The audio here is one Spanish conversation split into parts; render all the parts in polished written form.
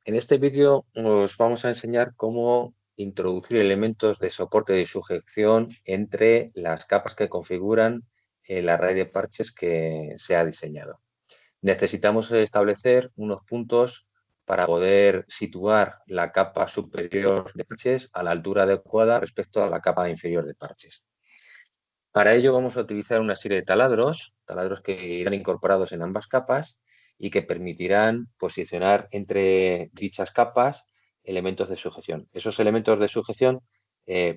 En este vídeo os vamos a enseñar cómo introducir elementos de soporte de sujeción entre las capas que configuran el array de parches que se ha diseñado. Necesitamos establecer unos puntos para poder situar la capa superior de parches a la altura adecuada respecto a la capa inferior de parches. Para ello vamos a utilizar una serie de taladros que irán incorporados en ambas capas y que permitirán posicionar entre dichas capas elementos de sujeción. Esos elementos de sujeción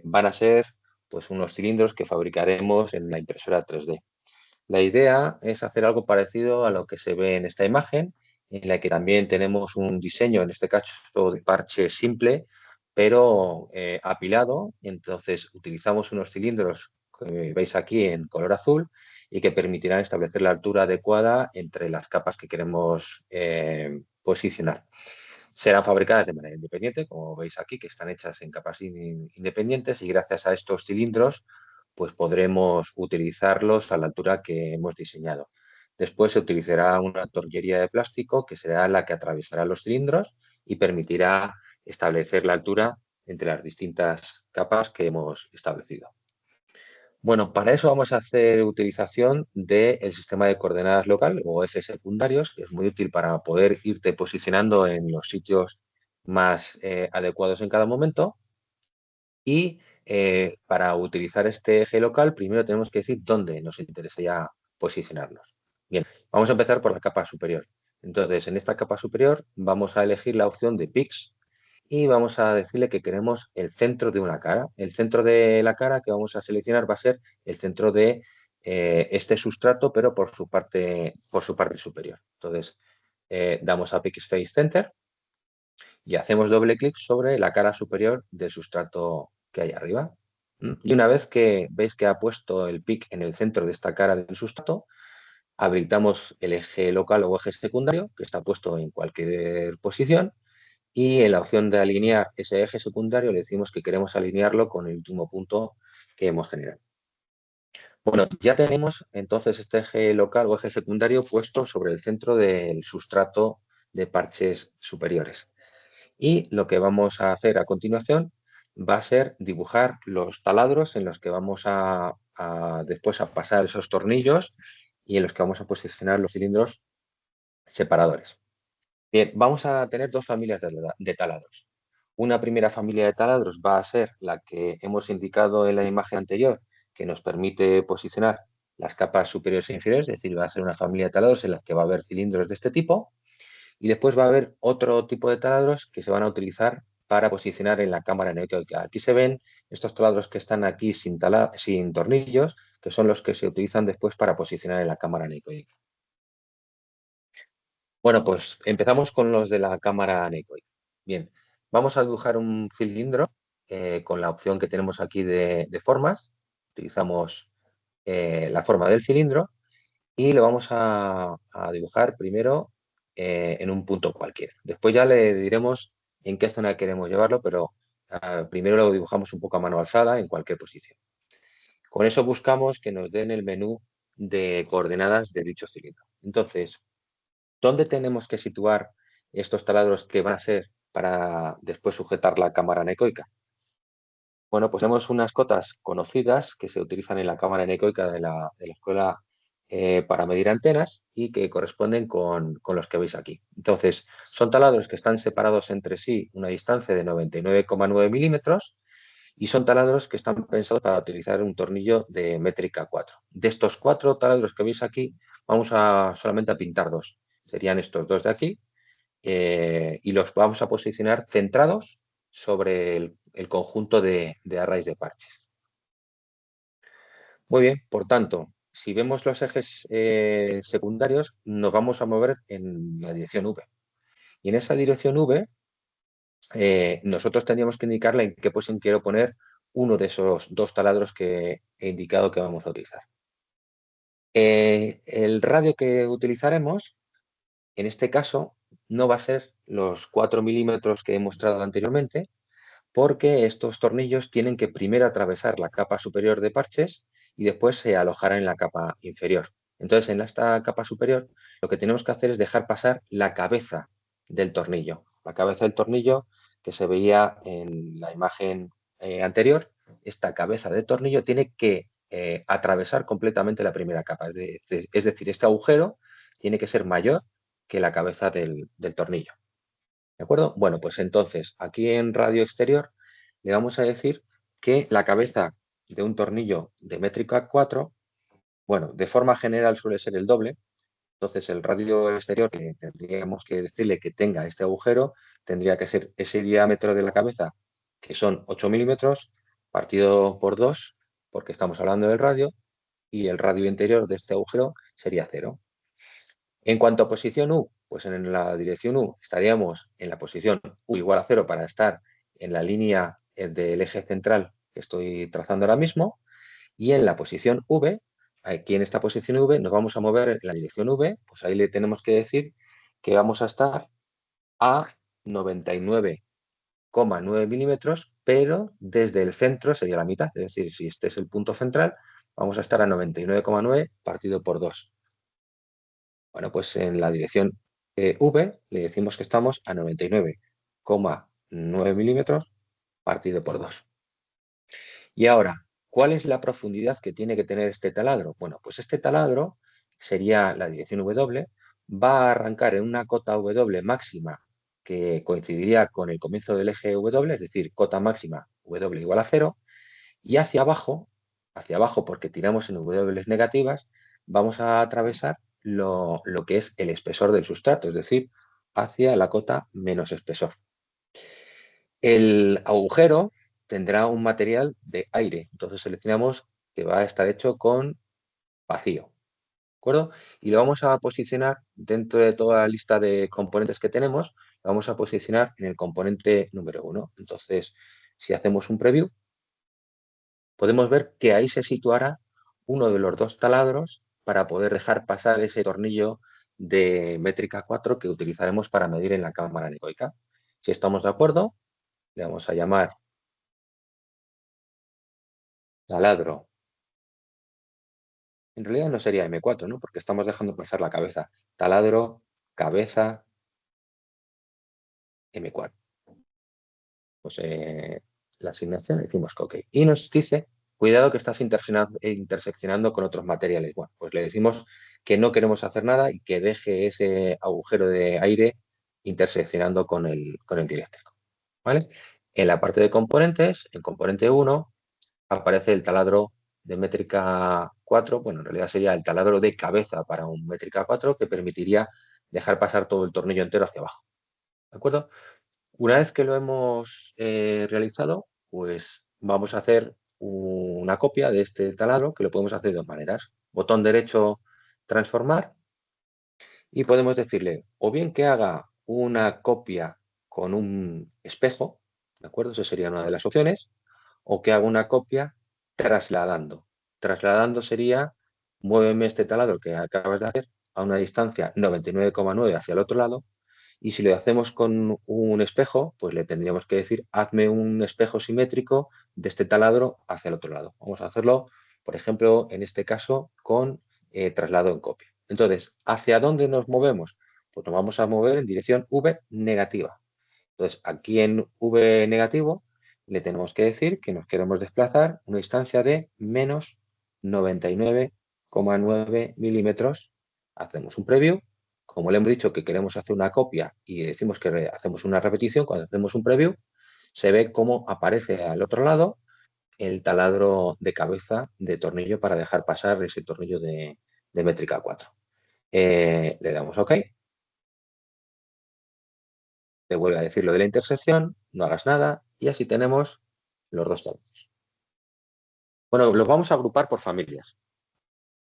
van a ser pues, unos cilindros que fabricaremos en la impresora 3D. La idea es hacer algo parecido a lo que se ve en esta imagen, en la que también tenemos un diseño, en este caso de parche simple, pero apilado. Entonces utilizamos unos cilindros que veis aquí en color azul y que permitirán establecer la altura adecuada entre las capas que queremos posicionar. Serán fabricadas de manera independiente, como veis aquí, que están hechas en capas independientes, y gracias a estos cilindros pues podremos utilizarlos a la altura que hemos diseñado. Después se utilizará una tornillería de plástico que será la que atravesará los cilindros y permitirá establecer la altura entre las distintas capas que hemos establecido. Bueno, para eso vamos a hacer utilización del sistema de coordenadas local o ejes secundarios, que es muy útil para poder irte posicionando en los sitios más adecuados en cada momento. Y para utilizar este eje local, primero tenemos que decir dónde nos interesaría posicionarnos. Bien, vamos a empezar por la capa superior. Entonces, en esta capa superior vamos a elegir la opción de Pix y vamos a decirle que queremos el centro de una cara. El centro de la cara que vamos a seleccionar va a ser el centro de este sustrato, pero por su parte superior. Entonces, damos a Pix Face Center y hacemos doble clic sobre la cara superior del sustrato que hay arriba. Y una vez que veis que ha puesto el pic en el centro de esta cara del sustrato, habilitamos el eje local o eje secundario, que está puesto en cualquier posición, y en la opción de alinear ese eje secundario le decimos que queremos alinearlo con el último punto que hemos generado. Bueno, ya tenemos entonces este eje local o eje secundario puesto sobre el centro del sustrato de parches superiores. Y lo que vamos a hacer a continuación va a ser dibujar los taladros en los que vamos después a pasar esos tornillos y en los que vamos a posicionar los cilindros separadores. Bien, vamos a tener dos familias de taladros. Una primera familia de taladros va a ser la que hemos indicado en la imagen anterior, que nos permite posicionar las capas superiores e inferiores, es decir, va a ser una familia de taladros en la que va a haber cilindros de este tipo. Y después va a haber otro tipo de taladros que se van a utilizar para posicionar en la cámara anecoica. Aquí se ven estos taladros que están aquí sin tornillos, que son los que se utilizan después para posicionar en la cámara anecoica. Bueno, pues empezamos con los de la cámara anecoica. Bien, vamos a dibujar un cilindro con la opción que tenemos aquí de formas. Utilizamos la forma del cilindro y lo vamos a dibujar primero en un punto cualquiera. Después ya le diremos en qué zona queremos llevarlo, pero primero lo dibujamos un poco a mano alzada en cualquier posición. Con eso buscamos que nos den el menú de coordenadas de dicho cilindro. Entonces, ¿dónde tenemos que situar estos taladros que van a ser para después sujetar la cámara anecoica? Bueno, pues tenemos unas cotas conocidas que se utilizan en la cámara anecoica de la escuela para medir antenas y que corresponden con los que veis aquí. Entonces, son taladros que están separados entre sí una distancia de 99,9 milímetros y son taladros que están pensados para utilizar un tornillo de métrica 4. De estos 4 taladros que veis aquí, vamos solamente a pintar dos. Serían estos dos de aquí y los vamos a posicionar centrados sobre el conjunto de arrays de parches. Muy bien, por tanto, si vemos los ejes secundarios, nos vamos a mover en la dirección V. Y en esa dirección V, nosotros tendríamos que indicarle en qué posición quiero poner uno de esos dos taladros que he indicado que vamos a utilizar. El radio que utilizaremos, en este caso, no va a ser los 4 milímetros que he mostrado anteriormente, porque estos tornillos tienen que primero atravesar la capa superior de parches y después se alojarán en la capa inferior. Entonces, en esta capa superior, lo que tenemos que hacer es dejar pasar la cabeza del tornillo. la cabeza del tornillo que se veía en la imagen anterior. Esta cabeza de tornillo tiene que atravesar completamente la primera capa. Es decir, este agujero tiene que ser mayor que la cabeza del tornillo. ¿De acuerdo? Bueno, pues entonces aquí en radio exterior le vamos a decir que la cabeza de un tornillo de métrica 4, bueno, de forma general suele ser el doble. Entonces el radio exterior que tendríamos que decirle que tenga este agujero tendría que ser ese diámetro de la cabeza, que son 8 milímetros, partido por 2, porque estamos hablando del radio, y el radio interior de este agujero sería 0. En cuanto a posición U, pues en la dirección U estaríamos en la posición U igual a 0 para estar en la línea del eje central que estoy trazando ahora mismo. Y en la posición V, aquí en esta posición V, nos vamos a mover en la dirección V, pues ahí le tenemos que decir que vamos a estar a 99,9 milímetros, pero desde el centro sería la mitad. Es decir, si este es el punto central, vamos a estar a 99,9 partido por 2. Bueno, pues en la dirección V le decimos que estamos a 99,9 milímetros partido por 2. Y ahora, ¿cuál es la profundidad que tiene que tener este taladro? Bueno, pues este taladro sería la dirección W, va a arrancar en una cota W máxima que coincidiría con el comienzo del eje W, es decir, cota máxima W igual a 0, y hacia abajo porque tiramos en W negativas, vamos a atravesar lo que es el espesor del sustrato, es decir, hacia la cota menos espesor. El agujero tendrá un material de aire, entonces seleccionamos que va a estar hecho con vacío, ¿de acuerdo? Y lo vamos a posicionar dentro de toda la lista de componentes que tenemos, lo vamos a posicionar en el componente número 1. Entonces, si hacemos un preview, podemos ver que ahí se situará uno de los dos taladros para poder dejar pasar ese tornillo de métrica 4 que utilizaremos para medir en la cámara anecoica. Si estamos de acuerdo, le vamos a llamar taladro. En realidad no sería M4, ¿no? Porque estamos dejando pasar la cabeza. Taladro, cabeza, M4. Pues la asignación le decimos que OK. Y nos dice, cuidado que estás interseccionando con otros materiales. Bueno, pues le decimos que no queremos hacer nada y que deje ese agujero de aire interseccionando con el dieléctrico. ¿Vale? En la parte de componentes, en componente 1, aparece el taladro de métrica 4, bueno, en realidad sería el taladro de cabeza para un métrica 4 que permitiría dejar pasar todo el tornillo entero hacia abajo. ¿De acuerdo? Una vez que lo hemos realizado, pues vamos a hacer una copia de este taladro que lo podemos hacer de dos maneras. Botón derecho, transformar, y podemos decirle o bien que haga una copia con un espejo, ¿de acuerdo? Esa sería una de las opciones, o que haga una copia trasladando. Trasladando sería, muéveme este taladro que acabas de hacer a una distancia 99,9 hacia el otro lado, y si lo hacemos con un espejo, pues le tendríamos que decir, hazme un espejo simétrico de este taladro hacia el otro lado. Vamos a hacerlo, por ejemplo, en este caso, con traslado en copia. Entonces, ¿hacia dónde nos movemos? Pues nos vamos a mover en dirección V negativa. Entonces, aquí en V negativo le tenemos que decir que nos queremos desplazar una distancia de menos 99,9 milímetros. Hacemos un preview. Como le hemos dicho que queremos hacer una copia y decimos que hacemos una repetición, cuando hacemos un preview, se ve cómo aparece al otro lado el taladro de cabeza de tornillo para dejar pasar ese tornillo de métrica 4. Le damos OK. Te vuelve a decir lo de la intersección, no hagas nada, y así tenemos los dos taladros. Bueno, los vamos a agrupar por familias.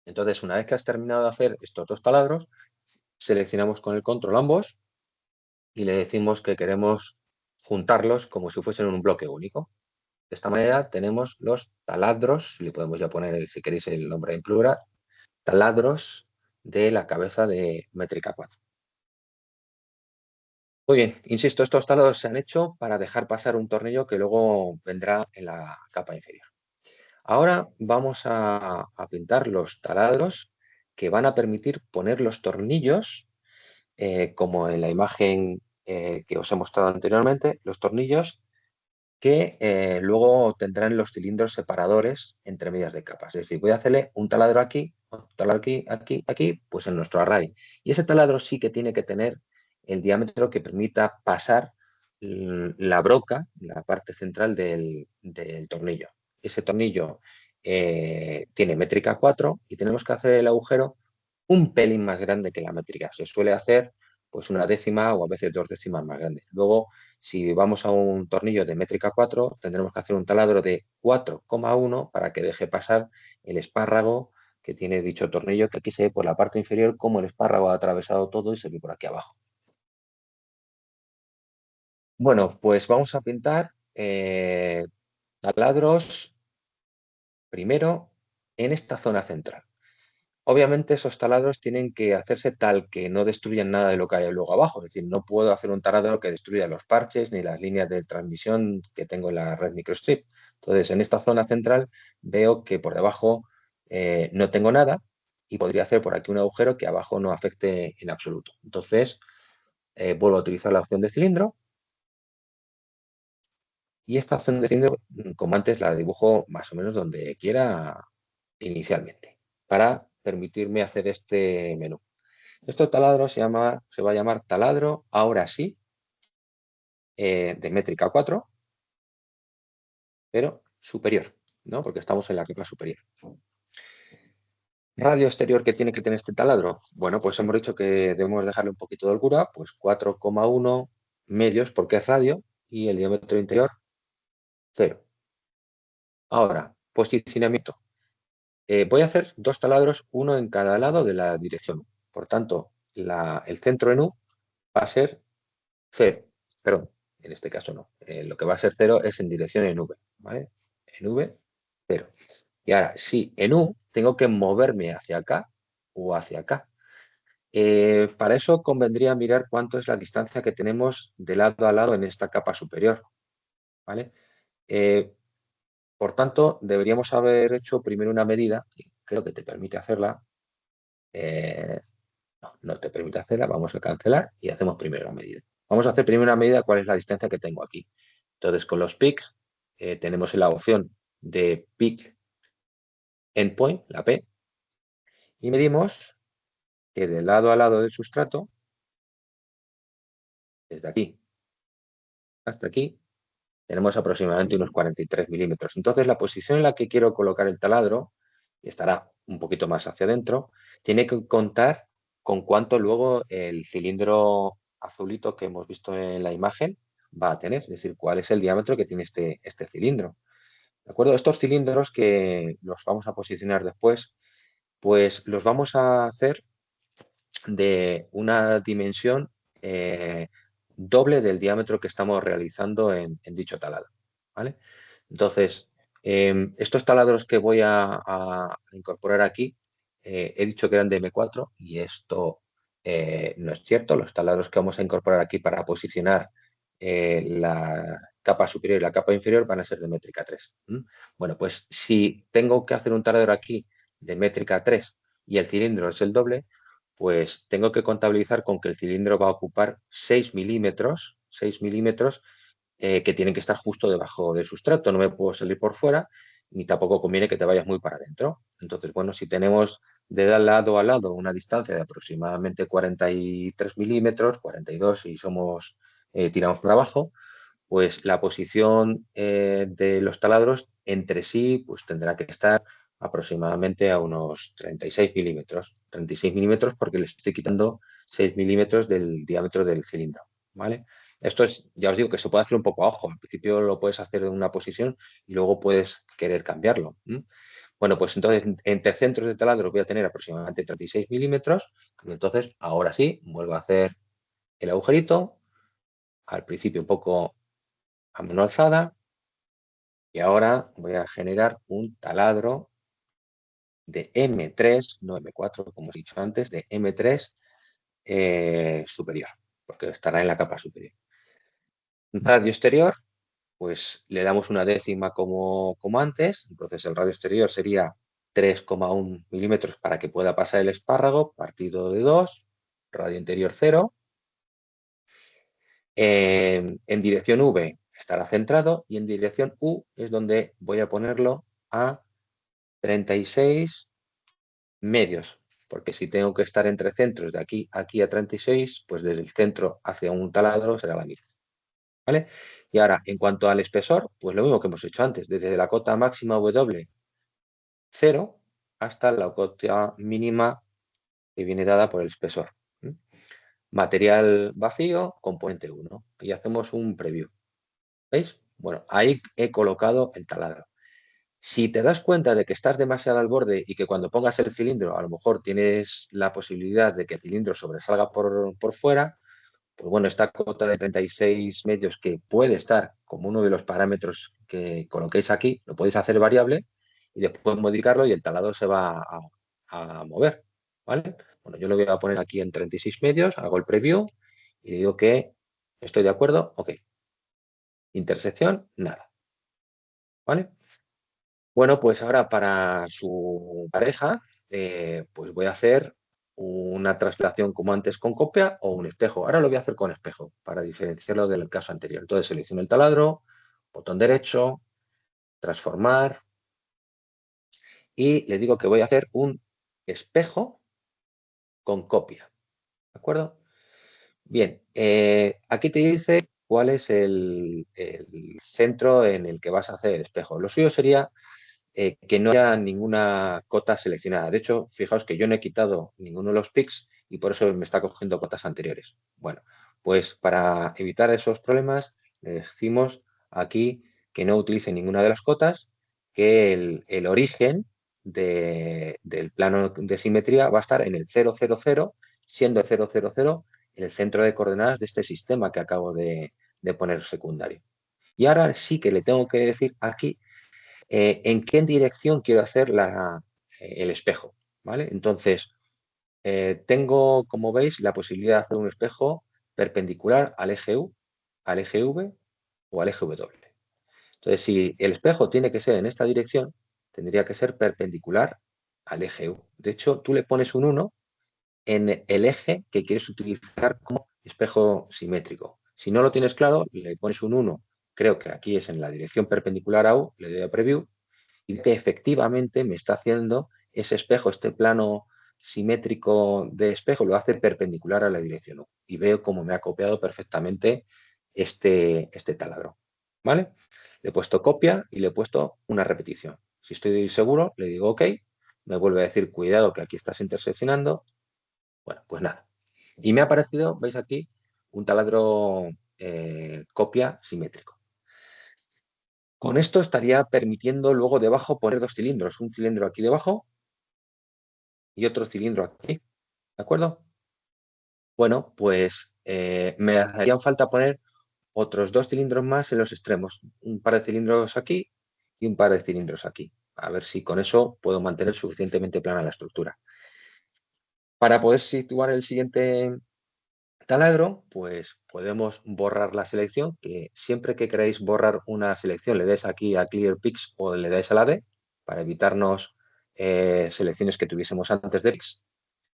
Entonces, una vez que has terminado de hacer estos dos taladros, seleccionamos con el control ambos y le decimos que queremos juntarlos como si fuesen un bloque único. De esta manera tenemos los taladros, le podemos ya poner, si queréis, el nombre en plural, taladros de la cabeza de métrica 4. Muy bien, insisto, estos taladros se han hecho para dejar pasar un tornillo que luego vendrá en la capa inferior. Ahora vamos a pintar los taladros que van a permitir poner los tornillos como en la imagen que os he mostrado anteriormente, los tornillos que luego tendrán los cilindros separadores entre medias de capas. Es decir, voy a hacerle un taladro aquí, un taladro aquí, aquí, aquí, pues en nuestro array. Y ese taladro sí que tiene que tener el diámetro que permita pasar la broca, la parte central del tornillo. Ese tornillo tiene métrica 4 y tenemos que hacer el agujero un pelín más grande que la métrica. Se suele hacer pues una décima o a veces 2 décimas más grande. Luego, si vamos a un tornillo de métrica 4, tendremos que hacer un taladro de 4,1 para que deje pasar el espárrago que tiene dicho tornillo, que aquí se ve por la parte inferior como el espárrago ha atravesado todo y se ve por aquí abajo. Bueno, pues vamos a pintar taladros primero en esta zona central. Obviamente esos taladros tienen que hacerse tal que no destruyan nada de lo que hay luego abajo. Es decir, no puedo hacer un taladro que destruya los parches ni las líneas de transmisión que tengo en la red microstrip. Entonces, en esta zona central veo que por debajo no tengo nada y podría hacer por aquí un agujero que abajo no afecte en absoluto. Entonces, vuelvo a utilizar la opción de cilindro y esta opción de cilindro, como antes, la dibujo más o menos donde quiera inicialmente para permitirme hacer este menú. Este taladro se va a llamar taladro, ahora sí, de métrica 4, pero superior, ¿no? Porque estamos en la capa superior. Radio exterior que tiene que tener este taladro. Bueno, pues hemos dicho que debemos dejarle un poquito de holgura, pues 4,1 medios porque es radio y el diámetro interior 0. Ahora, posicionamiento. Voy a hacer 2 taladros, uno en cada lado de la dirección. Por tanto, el centro en U va a ser 0, perdón, en este caso no. Lo que va a ser 0 es en dirección en V, ¿vale? En V, 0. Y ahora, si en U tengo que moverme hacia acá o hacia acá. Para eso convendría mirar cuánto es la distancia que tenemos de lado a lado en esta capa superior, ¿vale? Por tanto, deberíamos haber hecho primero una medida, que creo que te permite hacerla. No te permite hacerla, vamos a cancelar y hacemos primero la medida. Vamos a hacer primero una medida cuál es la distancia que tengo aquí. Entonces, con los peaks tenemos la opción de peak endpoint, la P, y medimos que de lado a lado del sustrato, desde aquí hasta aquí, tenemos aproximadamente unos 43 milímetros. Entonces, la posición en la que quiero colocar el taladro, y estará un poquito más hacia adentro, tiene que contar con cuánto luego el cilindro azulito que hemos visto en la imagen va a tener, es decir, cuál es el diámetro que tiene este cilindro. ¿De acuerdo? Estos cilindros que los vamos a posicionar después, pues los vamos a hacer de una dimensión doble del diámetro que estamos realizando en dicho taladro, ¿vale? Entonces, estos taladros que voy a incorporar aquí, he dicho que eran de M4 y esto no es cierto. Los taladros que vamos a incorporar aquí para posicionar la capa superior y la capa inferior van a ser de métrica 3. Bueno, pues si tengo que hacer un taladro aquí de métrica 3 y el cilindro es el doble, pues tengo que contabilizar con que el cilindro va a ocupar 6 milímetros que tienen que estar justo debajo del sustrato. No me puedo salir por fuera, ni tampoco conviene que te vayas muy para adentro. Entonces, bueno, si tenemos de lado a lado una distancia de aproximadamente 43 milímetros, 42 si somos, tiramos por abajo, pues la posición de los taladros entre sí pues tendrá que estar aproximadamente a unos 36 milímetros. 36 milímetros porque le estoy quitando 6 milímetros del diámetro del cilindro, ¿vale? Esto es, ya os digo que se puede hacer un poco a ojo. Al principio lo puedes hacer en una posición y luego puedes querer cambiarlo. Bueno, pues entonces entre centros de taladro voy a tener aproximadamente 36 milímetros y entonces ahora sí vuelvo a hacer el agujerito. Al principio un poco a mano alzada y ahora voy a generar un taladro de M3, no M4, como he dicho antes, de M3 superior, porque estará en la capa superior. Radio exterior, pues le damos una décima como antes, entonces el radio exterior sería 3,1 milímetros para que pueda pasar el espárrago, partido de 2, radio interior 0. En dirección V estará centrado y en dirección U es donde voy a ponerlo a 36 medios, porque si tengo que estar entre centros de aquí a aquí a 36, pues desde el centro hacia un taladro será la misma. ¿Vale? Y ahora, en cuanto al espesor, pues lo mismo que hemos hecho antes, desde la cota máxima W 0 hasta la cota mínima que viene dada por el espesor. Material vacío, componente 1. Y hacemos un preview. ¿Veis? Bueno, ahí he colocado el taladro. Si te das cuenta de que estás demasiado al borde y que cuando pongas el cilindro a lo mejor tienes la posibilidad de que el cilindro sobresalga por fuera, pues bueno, esta cota de 36 medios que puede estar como uno de los parámetros que coloquéis aquí, lo podéis hacer variable y después modificarlo y el taladro se va a mover, ¿vale? Bueno, yo lo voy a poner aquí en 36 medios, hago el preview y digo que estoy de acuerdo, ok. Intersección, nada, ¿vale? Bueno, pues ahora para su pareja, pues voy a hacer una traslación como antes con copia o un espejo. Ahora lo voy a hacer con espejo para diferenciarlo del caso anterior. Entonces selecciono el taladro, botón derecho, transformar y le digo que voy a hacer un espejo con copia. ¿De acuerdo? Bien, aquí te dice cuál es el centro en el que vas a hacer el espejo. Lo suyo sería que no haya ninguna cota seleccionada. De hecho, fijaos que yo no he quitado ninguno de los pics y por eso me está cogiendo cotas anteriores. Bueno, pues para evitar esos problemas, le decimos aquí que no utilice ninguna de las cotas, que el origen del plano de simetría va a estar en el 000, siendo 000 el centro de coordenadas de este sistema que acabo de poner secundario. Y ahora sí que le tengo que decir aquí en qué dirección quiero hacer el espejo, ¿vale? Entonces, tengo, como veis, la posibilidad de hacer un espejo perpendicular al eje U, al eje V o al eje W. Entonces, si el espejo tiene que ser en esta dirección, tendría que ser perpendicular al eje U. De hecho, tú le pones un 1 en el eje que quieres utilizar como espejo simétrico. Si no lo tienes claro, le pones un 1, creo que aquí es en la dirección perpendicular a U, le doy a preview y que efectivamente me está haciendo ese espejo, este plano simétrico de espejo, lo hace perpendicular a la dirección U. Y veo cómo me ha copiado perfectamente este taladro. ¿Vale? Le he puesto copia y le he puesto una repetición. Si estoy seguro, le digo OK. Me vuelve a decir, cuidado que aquí estás interseccionando. Bueno, pues nada. Y me ha aparecido, veis aquí, un taladro copia simétrico. Con esto estaría permitiendo luego debajo poner dos cilindros, un cilindro aquí debajo y otro cilindro aquí, ¿de acuerdo? Bueno, pues me harían falta poner otros dos cilindros más en los extremos, un par de cilindros aquí y un par de cilindros aquí. A ver si con eso puedo mantener suficientemente plana la estructura. Para poder situar el siguiente taladro, pues podemos borrar la selección, que siempre que queráis borrar una selección le des aquí a Clear Pix o le dais a la D para evitarnos selecciones que tuviésemos antes de Pix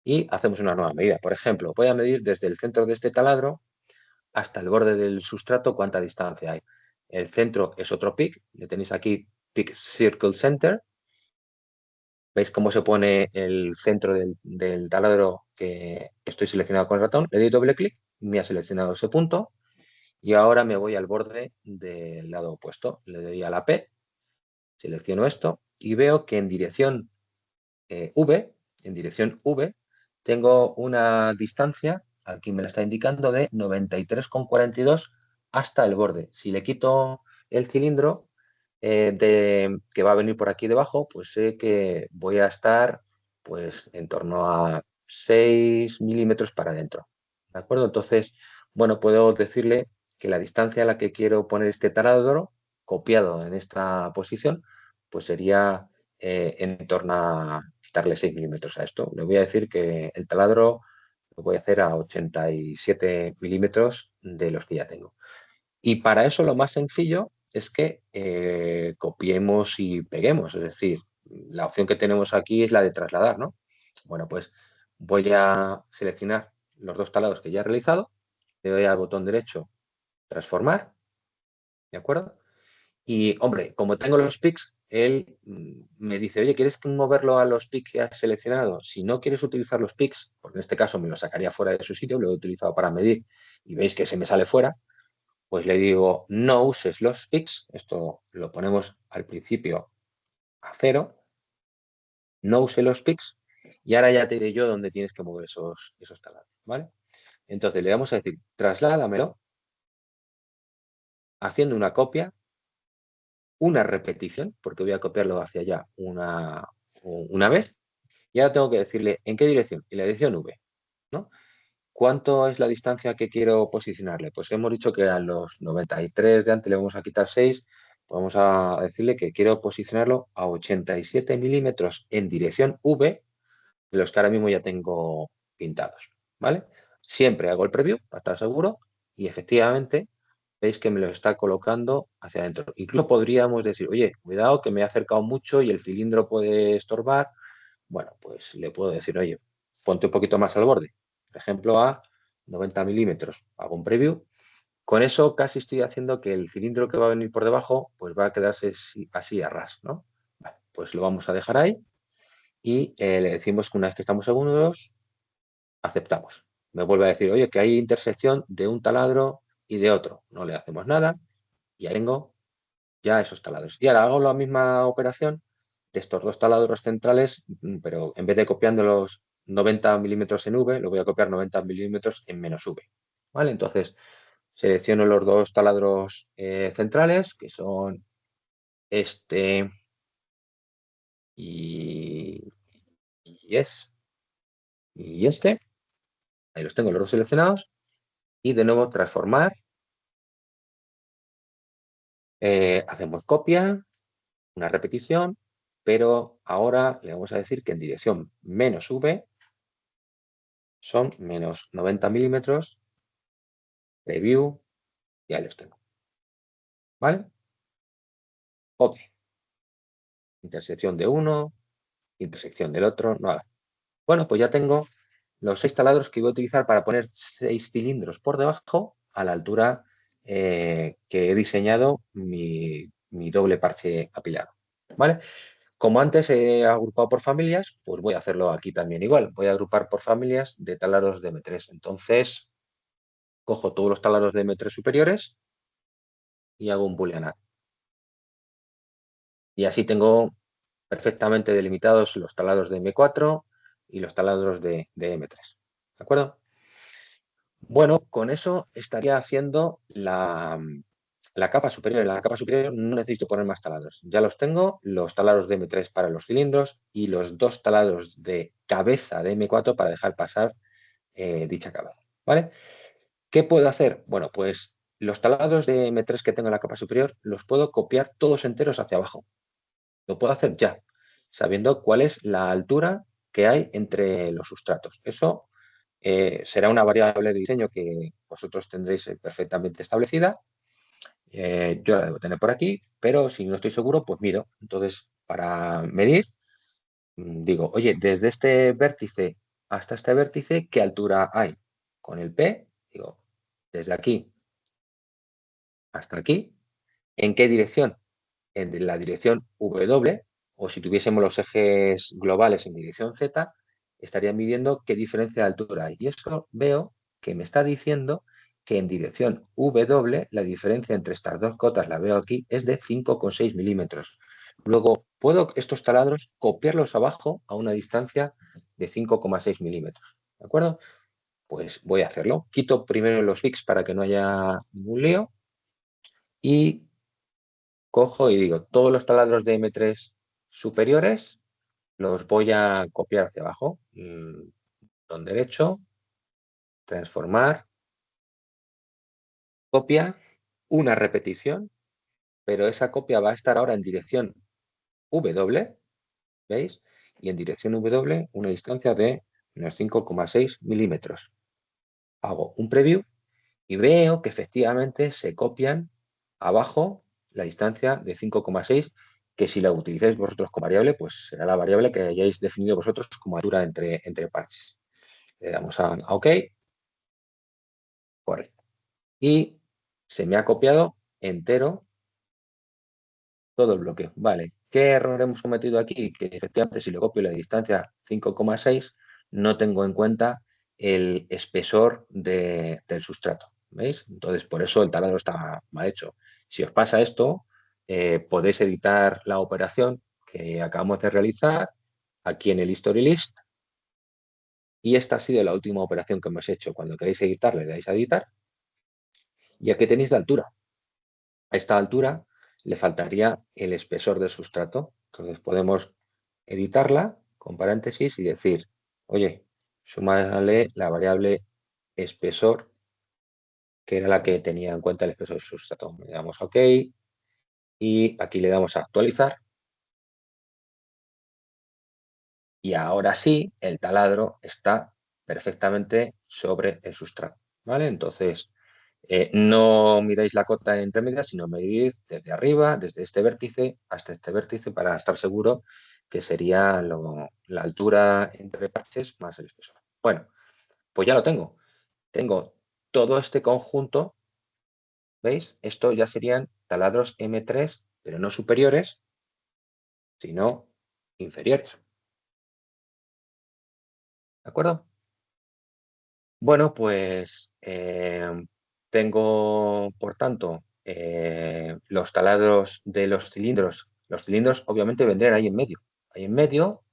y hacemos una nueva medida. Por ejemplo, voy a medir desde el centro de este taladro hasta el borde del sustrato cuánta distancia hay. El centro es otro pic, le tenéis aquí Pick Circle Center. ¿Veis cómo se pone el centro del taladro que estoy seleccionado con el ratón? Le doy doble clic, me ha seleccionado ese punto y ahora me voy al borde del lado opuesto. Le doy a la P, selecciono esto y veo que en dirección V, tengo una distancia, aquí me la está indicando, de 93,42 hasta el borde. Si le quito el cilindro que va a venir por aquí debajo, pues sé que voy a estar pues en torno a 6 milímetros para adentro. ¿De acuerdo? Entonces, bueno, puedo decirle que la distancia a la que quiero poner este taladro, copiado en esta posición, pues sería en torno a quitarle 6 milímetros a esto. Le voy a decir que el taladro lo voy a hacer a 87 milímetros de los que ya tengo. Y para eso lo más sencillo es que copiemos y peguemos. Es decir, la opción que tenemos aquí es la de trasladar, ¿no? Bueno, pues voy a seleccionar los dos taladros que ya he realizado. Le doy al botón derecho transformar, ¿de acuerdo? Y, hombre, como tengo los pics, él me dice, oye, ¿quieres moverlo a los pics que has seleccionado? Si no quieres utilizar los pics, porque en este caso me lo sacaría fuera de su sitio, lo he utilizado para medir y veis que se me sale fuera, pues le digo, no uses los pics, esto lo ponemos al principio a 0, no use los pics y ahora ya te diré yo dónde tienes que mover esos taladros, ¿vale? Entonces le vamos a decir, trasládamelo haciendo una copia, una repetición, porque voy a copiarlo hacia allá una vez, y ahora tengo que decirle en qué dirección, en la dirección V, ¿no? ¿Cuánto es la distancia que quiero posicionarle? Pues hemos dicho que a los 93 de antes le vamos a quitar 6, vamos a decirle que quiero posicionarlo a 87 milímetros en dirección V, de los que ahora mismo ya tengo pintados, ¿vale? Siempre hago el preview para estar seguro y efectivamente veis que me lo está colocando hacia adentro. Incluso podríamos decir, oye, cuidado que me he acercado mucho y el cilindro puede estorbar. Bueno, pues le puedo decir, oye, ponte un poquito más al borde. Por ejemplo, a 90 milímetros. Hago un preview. Con eso casi estoy haciendo que el cilindro que va a venir por debajo pues va a quedarse así a ras, ¿no? Vale, pues lo vamos a dejar ahí y le decimos que una vez que estamos seguros, aceptamos. Me vuelve a decir, oye, que hay intersección de un taladro y de otro. No le hacemos nada y ahí tengo ya esos taladros. Y ahora hago la misma operación de estos dos taladros centrales, pero en vez de copiando los 90 milímetros en V, lo voy a copiar 90 milímetros en menos V. ¿Vale? Entonces, selecciono los dos taladros centrales, que son este y, y este. Ahí los tengo los dos seleccionados. Y de nuevo transformar. Hacemos copia, una repetición, pero ahora le vamos a decir que en dirección menos V son menos 90 milímetros, preview, y ahí los tengo. ¿Vale? Ok. Intersección de uno, intersección del otro, nada. Bueno, pues ya tengo los 6 taladros que voy a utilizar para poner 6 cilindros por debajo a la altura que he diseñado mi doble parche apilado. ¿Vale? Como antes he agrupado por familias, pues voy a hacerlo aquí también igual. Voy a agrupar por familias de taladros de M3. Entonces, cojo todos los taladros de M3 superiores y hago un boolean add. Y así tengo perfectamente delimitados los taladros de M4 y los taladros de M3. ¿De acuerdo? Bueno, con eso estaría haciendo la capa superior. En la capa superior no necesito poner más taladros. Ya los tengo, los taladros de M3 para los cilindros y los dos taladros de cabeza de M4 para dejar pasar dicha cabeza. ¿Vale? ¿Qué puedo hacer? Bueno, pues los taladros de M3 que tengo en la capa superior los puedo copiar todos enteros hacia abajo. Lo puedo hacer ya, sabiendo cuál es la altura que hay entre los sustratos. Eso será una variable de diseño que vosotros tendréis perfectamente establecida. Yo la debo tener por aquí, pero si no estoy seguro, pues mido. Entonces, para medir, digo, oye, desde este vértice hasta este vértice, ¿qué altura hay? Con el P, digo, desde aquí hasta aquí, ¿en qué dirección? En la dirección W, o si tuviésemos los ejes globales en dirección Z, estaría midiendo qué diferencia de altura hay. Y esto veo que me está diciendo que en dirección W la diferencia entre estas dos cotas, la veo aquí, es de 5,6 milímetros. Luego, puedo estos taladros copiarlos abajo a una distancia de 5,6 milímetros. ¿De acuerdo? Pues voy a hacerlo. Quito primero los pics para que no haya ningún lío y cojo y digo, todos los taladros de M3 superiores los voy a copiar hacia abajo. Botón derecho, transformar, copia, una repetición, pero esa copia va a estar ahora en dirección W, ¿veis? Y en dirección W una distancia de unos 5,6 milímetros. Hago un preview y veo que efectivamente se copian abajo la distancia de 5,6, que si la utilizáis vosotros como variable, pues será la variable que hayáis definido vosotros como altura entre parches. Le damos a OK. Correcto. Y se me ha copiado entero todo el bloque. Vale, ¿qué error hemos cometido aquí? Que efectivamente si le copio la distancia 5,6 no tengo en cuenta el espesor del sustrato. ¿Veis? Entonces, por eso el taladro está mal hecho. Si os pasa esto, podéis editar la operación que acabamos de realizar aquí en el History List. Y esta ha sido la última operación que hemos hecho. Cuando queréis editar, le dais a editar. Y aquí tenéis la altura. A esta altura le faltaría el espesor del sustrato. Entonces podemos editarla con paréntesis y decir, oye, súmale la variable espesor, que era la que tenía en cuenta el espesor del sustrato. Le damos OK y aquí le damos a actualizar. Y ahora sí, el taladro está perfectamente sobre el sustrato. ¿Vale? Entonces, no miráis la cota entre medias, sino medís desde arriba, desde este vértice hasta este vértice, para estar seguro que sería la altura entre parches más el espesor. Bueno, pues ya lo tengo. Tengo todo este conjunto, ¿veis? Esto ya serían taladros M3, pero no superiores, sino inferiores. ¿De acuerdo? Bueno, pues tengo, por tanto, los taladros de los cilindros. Los cilindros obviamente vendrían ahí en medio. Ahí en medio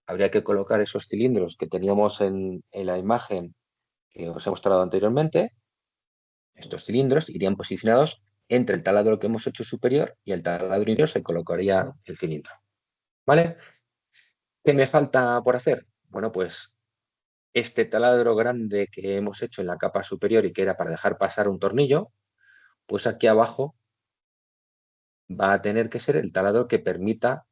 habría que colocar esos cilindros que teníamos en la imagen que os he mostrado anteriormente. Estos cilindros irían posicionados entre el taladro que hemos hecho superior y el taladro inferior se colocaría el cilindro. ¿Vale? ¿Qué me falta por hacer? Bueno, pues este taladro grande que hemos hecho en la capa superior y que era para dejar pasar un tornillo, pues aquí abajo va a tener que ser el taladro que permita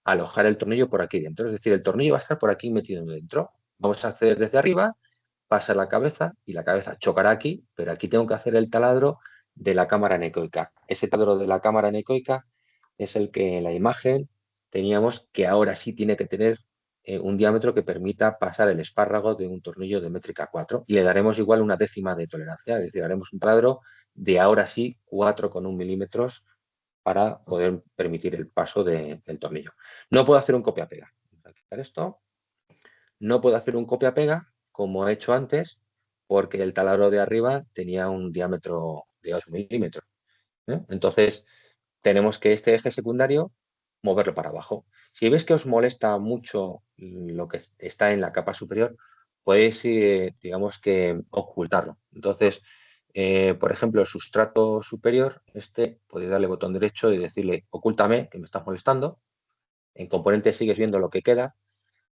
alojar el tornillo por aquí dentro. Es decir, el tornillo va a estar por aquí metido dentro. Vamos a hacer desde arriba, pasa la cabeza y la cabeza chocará aquí, pero aquí tengo que hacer el taladro de la cámara anecoica. Ese taladro de la cámara anecoica es el que en la imagen teníamos que ahora sí tiene que tener un diámetro que permita pasar el espárrago de un tornillo de métrica 4 y le daremos igual una décima de tolerancia, es decir, haremos un taladro de ahora sí 4,1 milímetros para poder permitir el paso del tornillo. No puedo hacer un copia-pega. Voy a quitar esto. No puedo hacer un copia-pega como he hecho antes porque el taladro de arriba tenía un diámetro de 8 milímetros. Entonces, tenemos que este eje secundario moverlo para abajo. Si veis que os molesta mucho lo que está en la capa superior, podéis, digamos que, ocultarlo. Entonces, por ejemplo, el sustrato superior, podéis darle botón derecho y decirle, ocúltame, que me estás molestando. En componente sigues viendo lo que queda.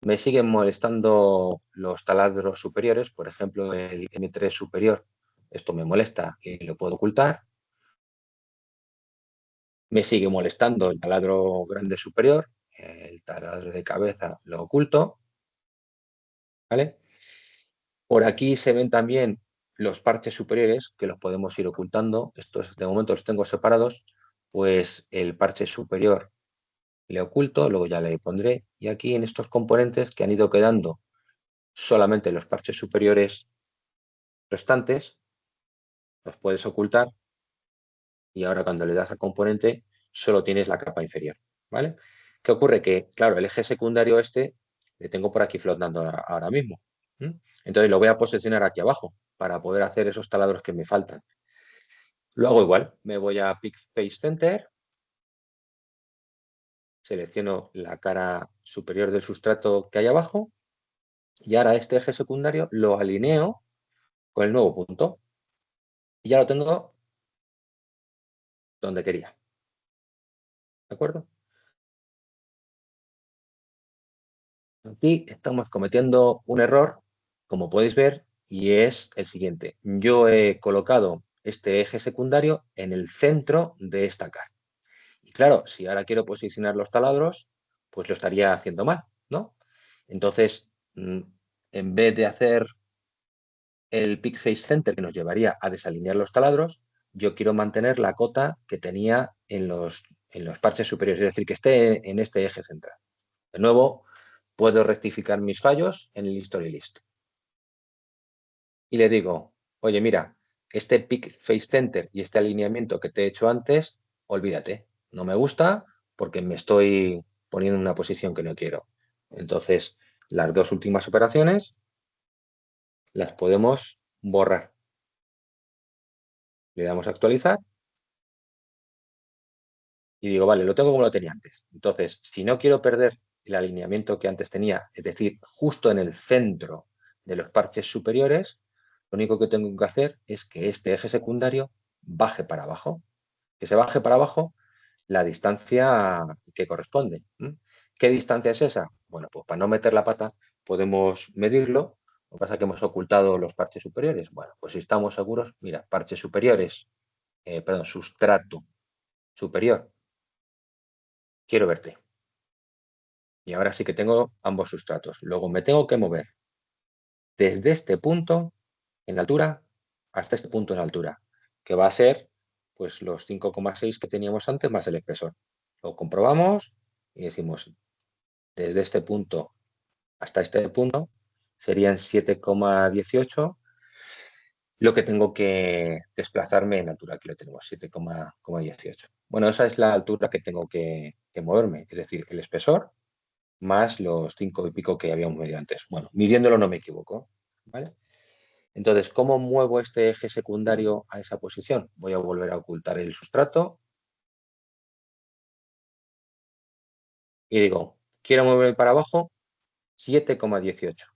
Me siguen molestando los taladros superiores, por ejemplo, el M3 superior. Esto me molesta y lo puedo ocultar. Me sigue molestando el taladro grande superior, el taladro de cabeza lo oculto, ¿vale? Por aquí se ven también los parches superiores que los podemos ir ocultando. Estos de momento los tengo separados, pues el parche superior le oculto, luego ya le pondré. Y aquí en estos componentes que han ido quedando solamente los parches superiores restantes, los puedes ocultar y ahora cuando le das al componente solo tienes la capa inferior, ¿vale? ¿Qué ocurre? Que, claro, el eje secundario le tengo por aquí flotando ahora mismo. Entonces lo voy a posicionar aquí abajo para poder hacer esos taladros que me faltan. Lo hago igual, me voy a Pick Face Center, selecciono la cara superior del sustrato que hay abajo y ahora este eje secundario lo alineo con el nuevo punto y ya lo tengo donde quería. ¿De acuerdo? Aquí estamos cometiendo un error, como podéis ver, y es el siguiente. Yo he colocado este eje secundario en el centro de esta cara. Y claro, si ahora quiero posicionar los taladros, pues lo estaría haciendo mal, ¿no? Entonces, en vez de hacer el Pick Face Center que nos llevaría a desalinear los taladros, yo quiero mantener la cota que tenía en los parches superiores, es decir, que esté en este eje central. De nuevo, puedo rectificar mis fallos en el History List. Y le digo, oye, mira, este pick face center y este alineamiento que te he hecho antes, olvídate, no me gusta porque me estoy poniendo en una posición que no quiero. Entonces, las dos últimas operaciones las podemos borrar. Le damos a actualizar y digo, vale, lo tengo como lo tenía antes. Entonces, si no quiero perder el alineamiento que antes tenía, es decir, justo en el centro de los parches superiores, lo único que tengo que hacer es que este eje secundario baje para abajo. Que se baje para abajo la distancia que corresponde. ¿Qué distancia es esa? Bueno, pues para no meter la pata podemos medirlo. Lo que pasa es que hemos ocultado los parches superiores. Bueno, pues si estamos seguros, mira, parches superiores, perdón, sustrato superior. Quiero verte. Y ahora sí que tengo ambos sustratos. Luego me tengo que mover desde este punto en altura hasta este punto en altura, que va a ser pues los 5,6 que teníamos antes más el espesor. Lo comprobamos y decimos, desde este punto hasta este punto serían 7,18 lo que tengo que desplazarme en altura. Aquí lo tenemos, 7,18. Bueno, esa es la altura que tengo que moverme, es decir, el espesor más los 5 y pico que habíamos medido antes. Bueno, midiéndolo no me equivoco, ¿vale? Entonces, ¿cómo muevo este eje secundario a esa posición? Voy a volver a ocultar el sustrato y digo, quiero moverme para abajo 7,18.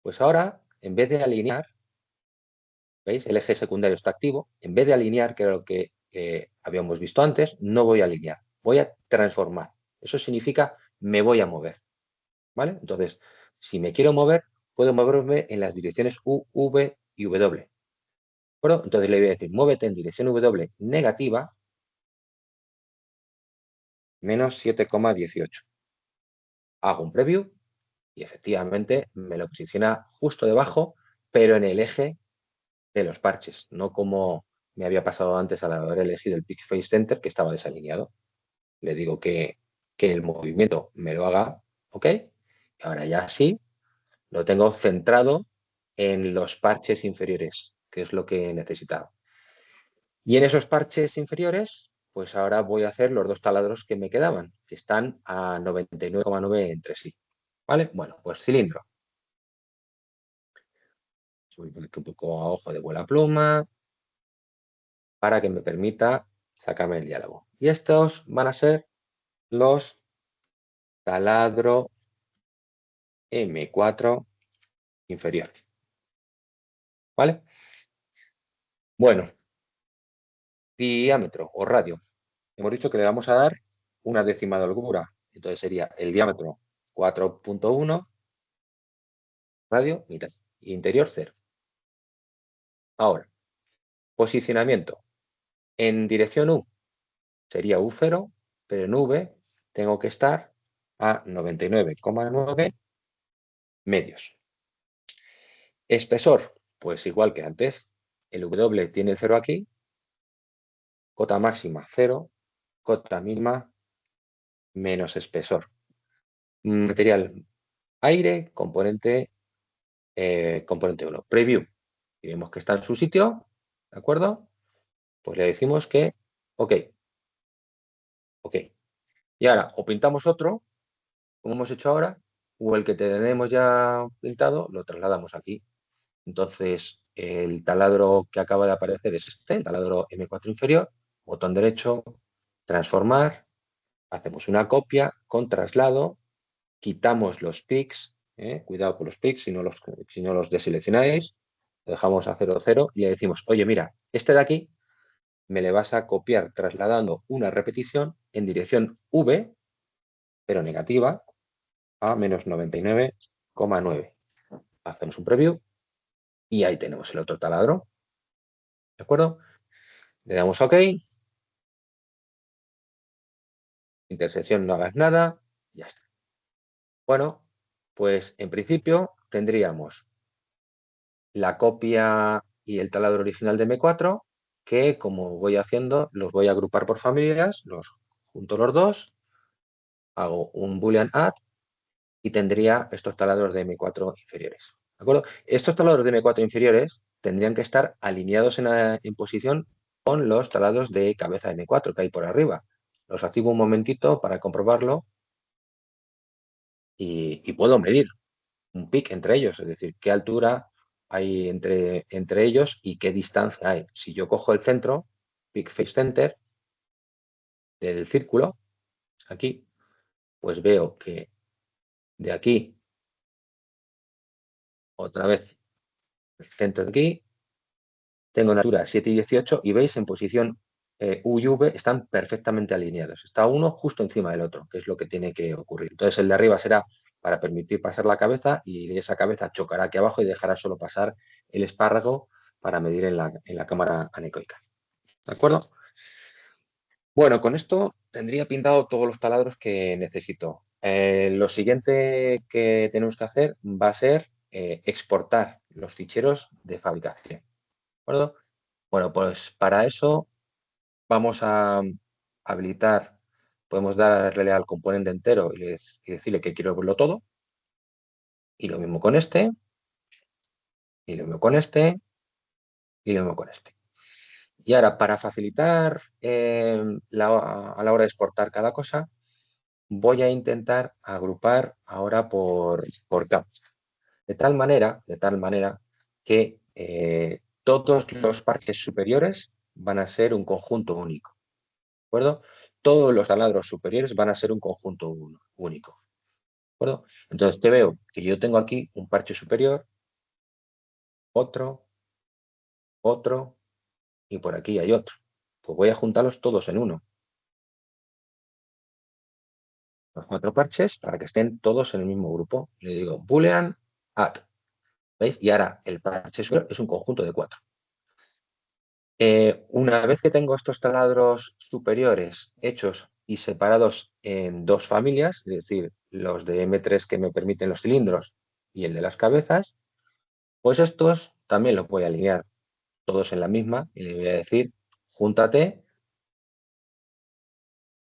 Pues ahora, en vez de alinear, ¿veis? El eje secundario está activo. En vez de alinear, que era lo que habíamos visto antes, no voy a alinear, voy a transformar. Eso significa me voy a mover, ¿vale? Entonces, si me quiero mover, puedo moverme en las direcciones U, V y W. ¿De Entonces le voy a decir, muévete en dirección W negativa, menos 7,18. Hago un preview y efectivamente me lo posiciona justo debajo, pero en el eje de los parches, no como me había pasado antes al haber elegido el Pick Face Center, que estaba desalineado. Le digo que el movimiento me lo haga, ¿ok? Y ahora ya sí, lo tengo centrado en los parches inferiores, que es lo que necesitaba. Y en esos parches inferiores, pues ahora voy a hacer los dos taladros que me quedaban, que están a 99,9 entre sí. ¿Vale? Bueno, pues cilindro. Voy un poco a ojo de vuela pluma para que me permita sacarme el diálogo. Y estos van a ser los taladro M4 inferior. ¿Vale? Bueno, diámetro o radio. Hemos dicho que le vamos a dar una décima de holgura. Entonces sería el diámetro 4,1, radio mitad, interior 0. Ahora, posicionamiento. En dirección U sería U0, pero en V tengo que estar a 99,9 medios. Espesor, pues igual que antes. El W tiene el 0 aquí, cota máxima 0, cota mínima menos espesor. Material aire, componente 1. Preview. Y vemos que está en su sitio, ¿de acuerdo? Pues le decimos que OK. OK. Y ahora, o pintamos otro, como hemos hecho ahora, o el que tenemos ya pintado, lo trasladamos aquí. Entonces, el taladro que acaba de aparecer es este, el taladro M4 inferior, botón derecho, transformar, hacemos una copia con traslado, quitamos los pics, cuidado con los pics si no los deseleccionáis, lo dejamos a 0,0 y le decimos, oye, mira, este de aquí me le vas a copiar trasladando una repetición en dirección V, pero negativa, a menos 99,9. Hacemos un preview y ahí tenemos el otro taladro. ¿De acuerdo? Le damos OK. Intersección no hagas nada. Ya está. Bueno, pues en principio tendríamos la copia y el taladro original de M4, que como voy haciendo, los voy a agrupar por familias, los junto los dos, hago un boolean add y tendría estos taladros de M4 inferiores. ¿De acuerdo? Estos taladros de M4 inferiores tendrían que estar alineados en posición con los taladros de cabeza M4 que hay por arriba. Los activo un momentito para comprobarlo y puedo medir un pic entre ellos, es decir, qué altura hay entre ellos y qué distancia hay. Si yo cojo el centro, peak face center, del círculo, aquí, pues veo que de aquí, otra vez, el centro de aquí, tengo una altura 7 y 18 y veis en posición U y V están perfectamente alineados. Está uno justo encima del otro, que es lo que tiene que ocurrir. Entonces el de arriba será para permitir pasar la cabeza y esa cabeza chocará aquí abajo y dejará solo pasar el espárrago para medir en la cámara anecoica. ¿De acuerdo? Bueno, con esto tendría pintado todos los taladros que necesito. Lo siguiente que tenemos que hacer va a ser exportar los ficheros de fabricación. ¿De acuerdo? Bueno, pues para eso vamos a habilitar, podemos darle al componente entero y decirle que quiero verlo todo. Y lo mismo con este, y lo mismo con este, y lo mismo con este. Y ahora, para facilitar a la hora de exportar cada cosa, voy a intentar agrupar ahora por capas. De tal manera que todos los parches superiores van a ser un conjunto único. ¿De acuerdo? Todos los taladros superiores van a ser un conjunto único. ¿De acuerdo? Entonces te veo que yo tengo aquí un parche superior, otro, otro y por aquí hay otro. Pues voy a juntarlos todos en uno. Los 4 parches para que estén todos en el mismo grupo. Le digo boolean add. ¿Veis? Y ahora el parche superior es un conjunto de 4. Una vez que tengo estos taladros superiores hechos y separados en dos familias, es decir, los de M3 que me permiten los cilindros y el de las cabezas, pues estos también los voy a alinear todos en la misma y le voy a decir, júntate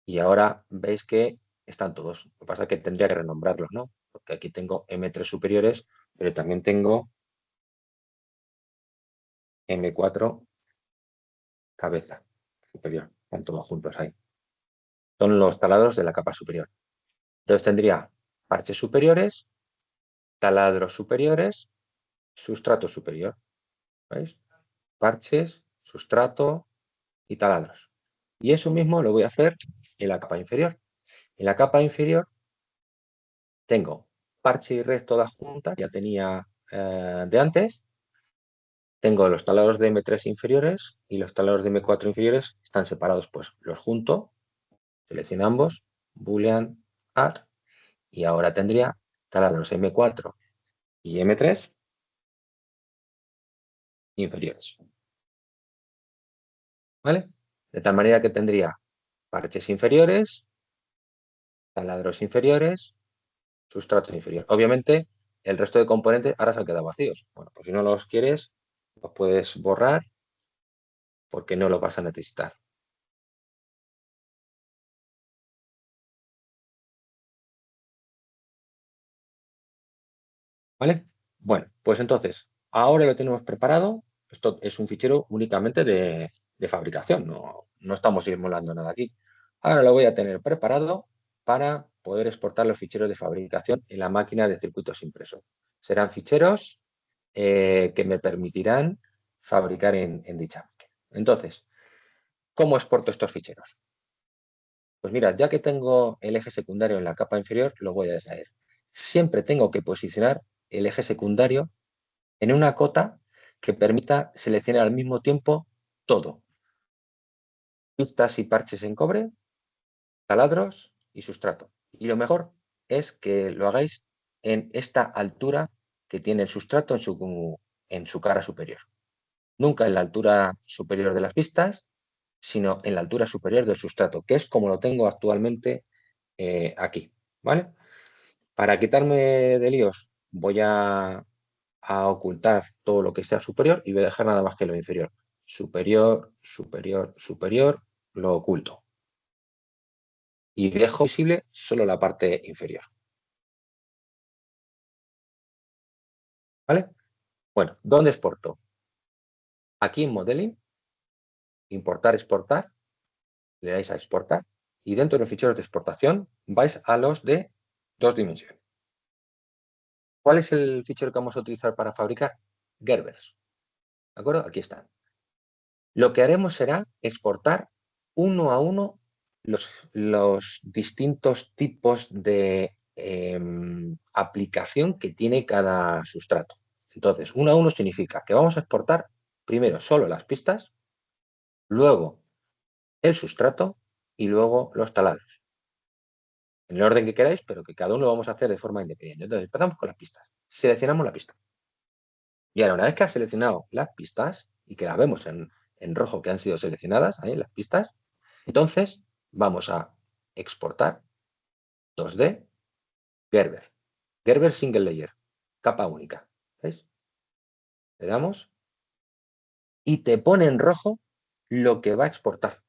y ahora veis que están todos. Lo que pasa es que tendría que renombrarlos, ¿no? Porque aquí tengo M3 superiores, pero también tengo M4 cabeza superior. Están todos juntos ahí. Son los taladros de la capa superior. Entonces tendría parches superiores, taladros superiores, sustrato superior. ¿Veis? Parches, sustrato y taladros. Y eso mismo lo voy a hacer en la capa inferior. En la capa inferior tengo parche y red todas juntas, ya tenía de antes. Tengo los taladros de M3 inferiores y los taladros de M4 inferiores están separados, pues los junto, selecciono ambos, boolean add y ahora tendría taladros M4 y M3 inferiores. ¿Vale? De tal manera que tendría parches inferiores, taladros inferiores, sustrato inferior. Obviamente, el resto de componentes ahora se han quedado vacíos. Bueno, pues si no los quieres, los puedes borrar porque no los vas a necesitar. ¿Vale? Bueno, pues entonces, ahora lo tenemos preparado. Esto es un fichero únicamente de fabricación, no estamos simulando nada aquí. Ahora lo voy a tener preparado para poder exportar los ficheros de fabricación en la máquina de circuitos impresos. Serán ficheros que me permitirán fabricar en dicha máquina. Entonces, ¿cómo exporto estos ficheros? Pues mira, ya que tengo el eje secundario en la capa inferior, lo voy a dejar. Siempre tengo que posicionar el eje secundario en una cota que permita seleccionar al mismo tiempo todo. Pistas y parches en cobre, taladros y sustrato. Y lo mejor es que lo hagáis en esta altura que tiene el sustrato en su cara superior. Nunca en la altura superior de las pistas, sino en la altura superior del sustrato, que es como lo tengo actualmente aquí. ¿Vale? Para quitarme de líos, voy a ocultar todo lo que sea superior y voy a dejar nada más que lo inferior. Superior, superior, superior, lo oculto. Y dejo visible solo la parte inferior. ¿Vale? Bueno, ¿dónde exporto? Aquí en Modeling, importar, exportar, le dais a exportar y dentro de los ficheros de exportación vais a los de 2 dimensiones. ¿Cuál es el fichero que vamos a utilizar para fabricar? Gerbers. ¿De acuerdo? Aquí están. Lo que haremos será exportar uno a uno los distintos tipos de aplicación que tiene cada sustrato. Entonces, uno a uno significa que vamos a exportar primero solo las pistas, luego el sustrato y luego los taladros. En el orden que queráis, pero que cada uno lo vamos a hacer de forma independiente. Entonces, empezamos con las pistas. Seleccionamos la pista. Y ahora, una vez que has seleccionado las pistas y que las vemos en rojo que han sido seleccionadas, ahí las pistas, entonces vamos a exportar 2D Gerber. Gerber Single Layer, capa única. ¿Veis? Le damos y te pone en rojo lo que va a exportar.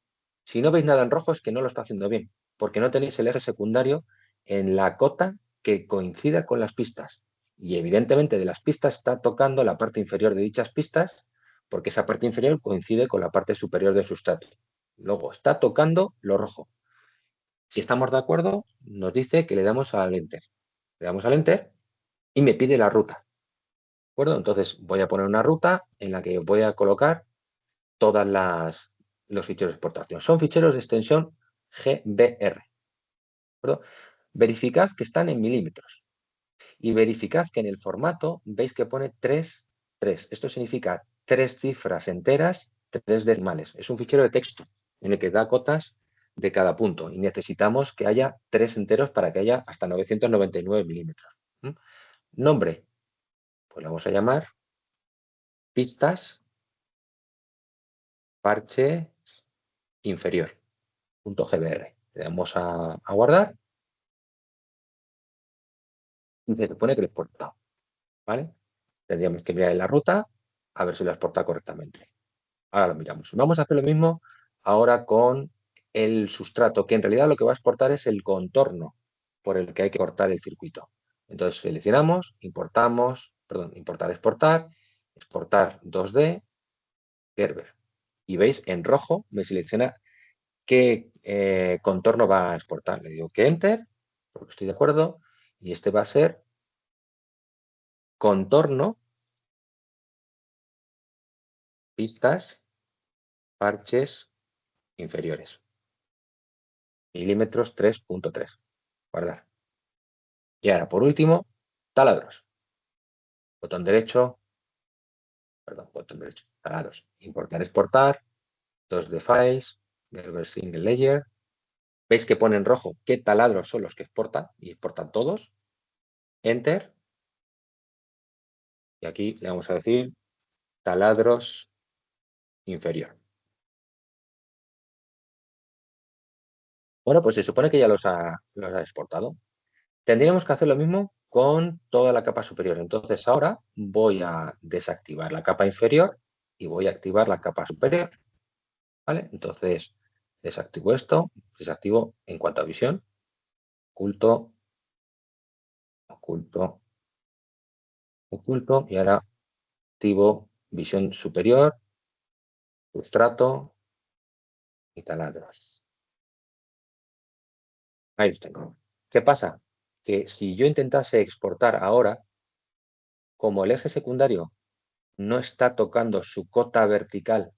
Si no veis nada en rojo es que no lo está haciendo bien, porque no tenéis el eje secundario en la cota que coincida con las pistas. Y evidentemente de las pistas está tocando la parte inferior de dichas pistas, porque esa parte inferior coincide con la parte superior del sustrato. Luego está tocando lo rojo. Si estamos de acuerdo, nos dice que le damos al Enter. Le damos al Enter y me pide la ruta. ¿De acuerdo? Entonces voy a poner una ruta en la que voy a colocar todas los ficheros de exportación. Son ficheros de extensión GBR. ¿De verificad que están en milímetros y verificad que en el formato veis que pone 3. Esto significa 3 cifras enteras, 3 decimales. Es un fichero de texto en el que da cotas de cada punto y necesitamos que haya 3 enteros para que haya hasta 999 milímetros. Nombre, pues le vamos a llamar pistas parche inferior. .gbr. Le damos a guardar y se supone que lo exporta. ¿Vale? Tendríamos que mirar en la ruta a ver si lo exporta correctamente. Ahora lo miramos. Vamos a hacer lo mismo ahora con el sustrato, que en realidad lo que va a exportar es el contorno por el que hay que cortar el circuito. Entonces seleccionamos, importamos, perdón, importar, exportar, exportar 2D, Gerber. Y veis, en rojo me selecciona qué contorno va a exportar. Le digo que Enter, porque estoy de acuerdo, y este va a ser contorno, pistas, parches inferiores. Milímetros 3.3. Guardar. Y ahora, por último, taladros. Botón derecho, perdón, botón derecho, taladros. Importar, exportar, 2D files, Gerber Single Layer. ¿Veis que pone en rojo qué taladros son los que exportan? Y exportan todos. Enter. Y aquí le vamos a decir taladros inferior. Bueno, pues se supone que ya los ha exportado. Tendríamos que hacer lo mismo con toda la capa superior. Entonces ahora voy a desactivar la capa inferior y voy a activar la capa superior. ¿Vale? Entonces desactivo esto, desactivo en cuanto a visión, oculto, oculto, oculto y ahora activo visión superior, sustrato y taladros. Ahí los tengo. ¿Qué pasa? Que si yo intentase exportar ahora, como el eje secundario no está tocando su cota vertical,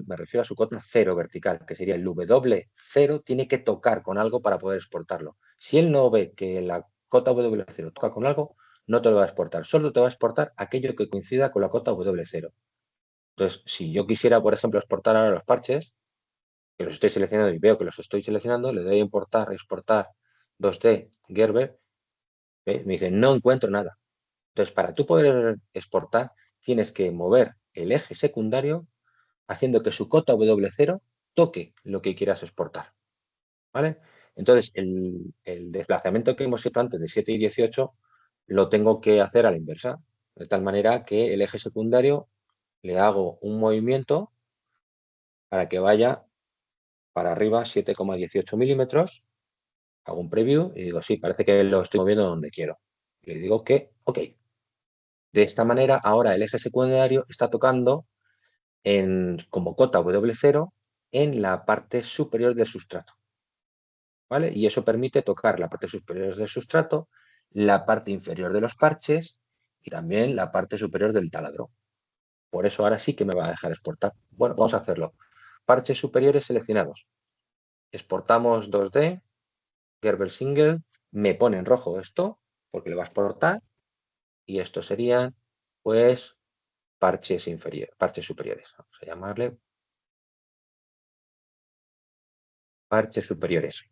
me refiero a su cota cero vertical, que sería el W0, tiene que tocar con algo para poder exportarlo. Si él no ve que la cota W0 toca con algo, no te lo va a exportar. Solo te va a exportar aquello que coincida con la cota W0. Entonces, si yo quisiera, por ejemplo, exportar ahora los parches, que los estoy seleccionando y veo que los estoy seleccionando, le doy a importar, exportar 2D Gerber, me dice, no encuentro nada. Entonces, para tú poder exportar, tienes que mover el eje secundario haciendo que su cota W0 toque lo que quieras exportar. ¿Vale? Entonces, el desplazamiento que hemos hecho antes de 7 y 18 lo tengo que hacer a la inversa, de tal manera que el eje secundario le hago un movimiento para que vaya para arriba 7,18 milímetros, hago un preview y digo, sí, parece que lo estoy moviendo donde quiero. Y le digo que, ok. De esta manera, ahora el eje secundario está tocando como cota W0 en la parte superior del sustrato. ¿Vale? Y eso permite tocar la parte superior del sustrato, la parte inferior de los parches y también la parte superior del taladro. Por eso ahora sí que me va a dejar exportar. Bueno, vamos a hacerlo. Parches superiores seleccionados. Exportamos 2D, Gerber Single, me pone en rojo esto, porque le va a exportar, y estos serían, pues, parches inferiores, parches superiores. Vamos a llamarle parches superiores.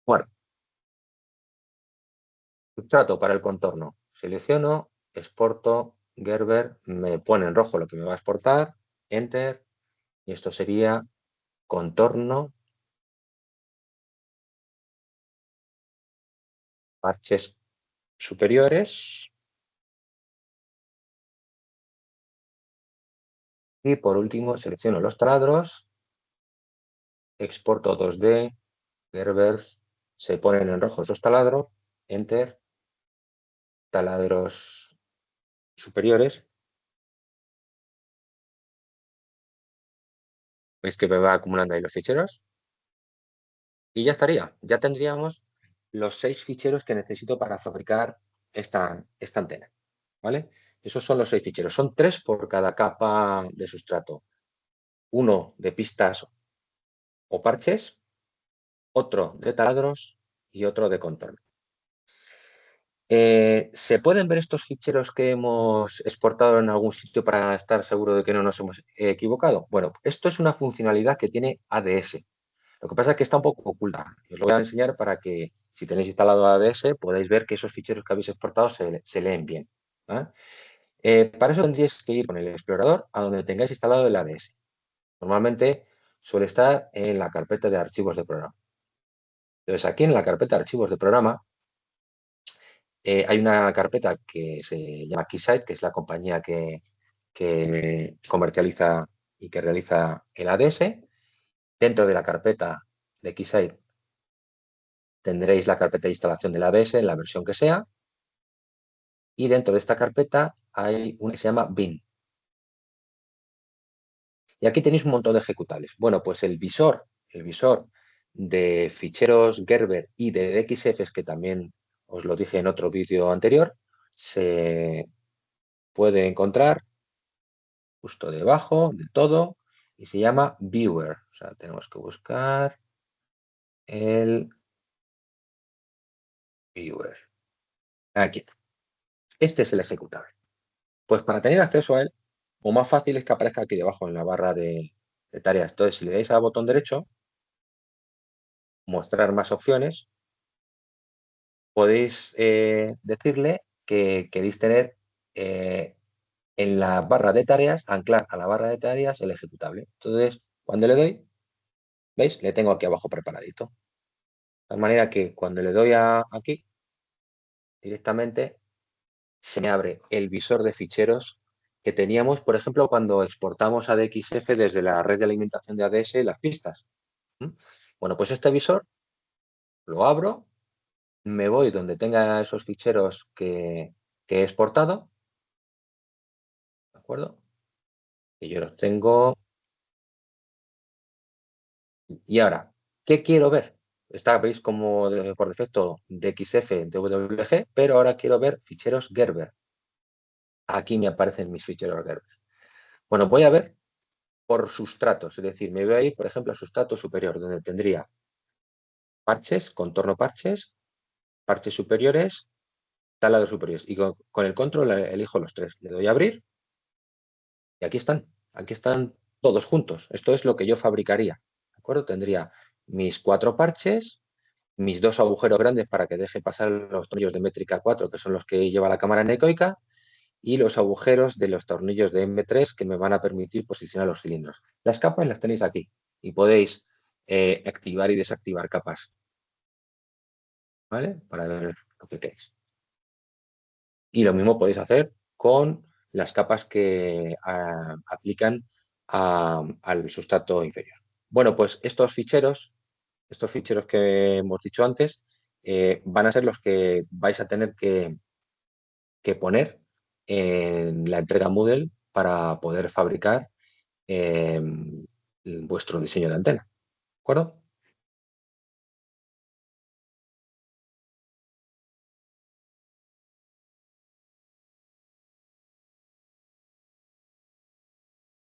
Bueno, sustrato para el contorno. Selecciono, exporto, Gerber, me pone en rojo lo que me va a exportar, Enter, y esto sería contorno, parches superiores, y por último selecciono los taladros, exporto 2D, Gerber, se ponen en rojo esos taladros, Enter, taladros superiores. Veis que me va acumulando ahí los ficheros. Y ya estaría, ya tendríamos los 6 ficheros que necesito para fabricar esta antena, ¿vale? Esos son los 6 ficheros, son 3 por cada capa de sustrato. Uno de pistas o parches, otro de taladros y otro de contorno. ¿Se pueden ver estos ficheros que hemos exportado en algún sitio para estar seguro de que no nos hemos equivocado? Bueno, esto es una funcionalidad que tiene ADS. Lo que pasa es que está un poco oculta. Os lo voy a enseñar para que, si tenéis instalado ADS, podáis ver que esos ficheros que habéis exportado se leen bien. ¿Vale? Para eso tendríais que ir con el explorador a donde tengáis instalado el ADS. Normalmente suele estar en la carpeta de archivos de programa. Entonces, aquí en la carpeta de archivos de programa hay una carpeta que se llama Keysight, que es la compañía que comercializa y que realiza el ADS. Dentro de la carpeta de Keysight tendréis la carpeta de instalación del ADS en la versión que sea, y dentro de esta carpeta hay una que se llama bin. Y aquí tenéis un montón de ejecutables. Bueno, pues el visor de ficheros Gerber y de DXFs, que también os lo dije en otro vídeo anterior, se puede encontrar justo debajo de todo y se llama Viewer. O sea, tenemos que buscar el Viewer. Aquí. Este es el ejecutable. Pues para tener acceso a él, lo más fácil es que aparezca aquí debajo en la barra de tareas. Entonces, si le dais al botón derecho, mostrar más opciones, podéis decirle que queréis tener en la barra de tareas, anclar a la barra de tareas el ejecutable. Entonces, cuando le doy, ¿veis? Le tengo aquí abajo preparadito. De tal manera que cuando le doy aquí, directamente se me abre el visor de ficheros que teníamos, por ejemplo, cuando exportamos a DXF desde la red de alimentación de ADS las pistas. ¿Mm? Bueno, pues este visor lo abro, me voy donde tenga esos ficheros que he exportado, ¿de acuerdo? Y yo los tengo. Y ahora, ¿qué quiero ver? Está, veis, como por defecto DXF, DWG, pero ahora quiero ver ficheros Gerber. Aquí me aparecen mis ficheros Gerber. Bueno, voy a ver por sustratos, es decir, me voy a ir, por ejemplo, a sustrato superior, donde tendría parches, contorno parches, parches superiores, taladros superiores. Y con el control elijo los 3. Le doy a abrir y aquí están todos juntos. Esto es lo que yo fabricaría, ¿de acuerdo? Tendría mis 4 parches, mis 2 agujeros grandes para que deje pasar los tornillos de métrica 4, que son los que lleva la cámara anecoica, y los agujeros de los tornillos de M3 que me van a permitir posicionar los cilindros. Las capas las tenéis aquí y podéis activar y desactivar capas, ¿vale? Para ver lo que queréis. Y lo mismo podéis hacer con las capas que aplican al sustrato inferior. Bueno, pues estos ficheros que hemos dicho antes, van a ser los que vais a tener que poner en la entrega Moodle para poder fabricar vuestro diseño de antena. ¿De acuerdo?